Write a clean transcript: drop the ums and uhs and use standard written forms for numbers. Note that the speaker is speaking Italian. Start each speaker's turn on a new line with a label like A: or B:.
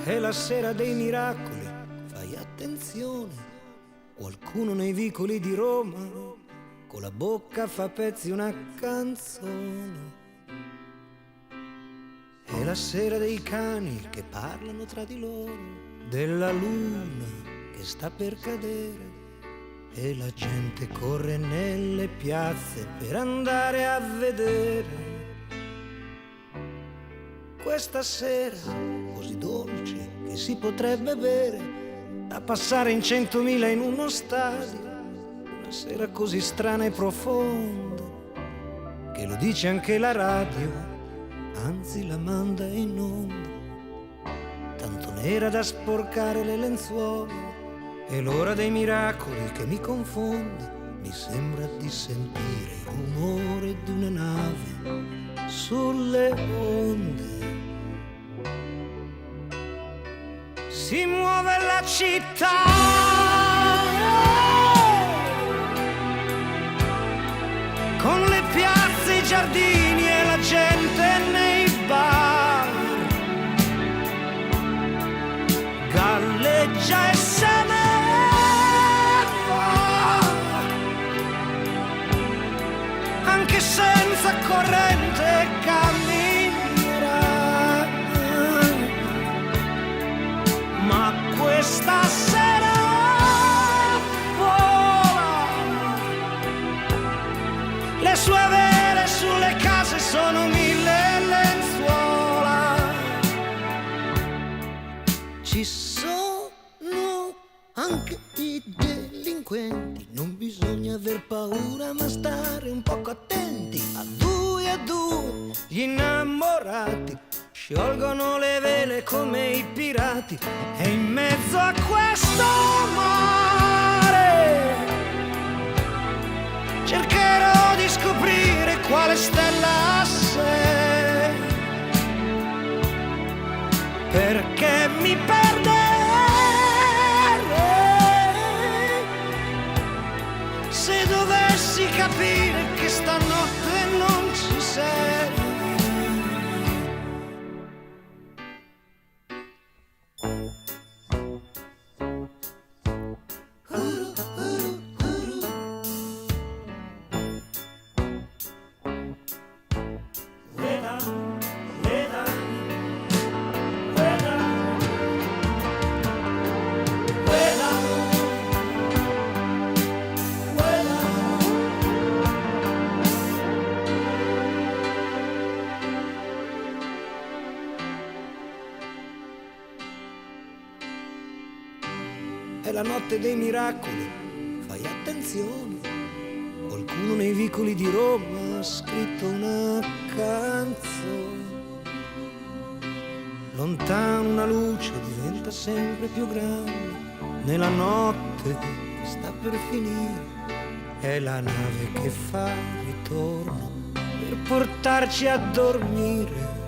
A: È la sera dei miracoli, fai attenzione. Qualcuno nei vicoli di Roma con la bocca fa pezzi una canzone. È la sera dei cani che parlano tra di loro, della luna che sta per cadere, e la gente corre nelle piazze per andare a vedere. Questa sera così dolce che si potrebbe bere, da passare in 100.000 in uno stadio. Una sera così strana e profonda che lo dice anche la radio, anzi la manda in onda. Tanto nera da sporcare le lenzuola, è l'ora dei miracoli che mi confonde. Mi sembra di sentire il rumore di una nave sulle onde. Si muove la città, con le piazze, i giardini e la gente nei bar. Galleggia e se ne va, anche senza corrente camminerà. Ma questa sera vola, le sue vele sulle case sono 1000 lenzuola. Ci sono anche i delinquenti, non bisogna aver paura ma stare un poco attenti. A due gli innamorati sciolgono le vele come i pirati, e in mezzo a questo mare cercherò di scoprire quale stella sei, perché mi perderei se dovessi capire che stanotte non ci sei. È la notte dei miracoli, fai attenzione. Qualcuno nei vicoli di Roma ha scritto una canzone. Lontano una luce diventa sempre più grande, nella notte che sta per finire. È la nave che fa ritorno per portarci a dormire.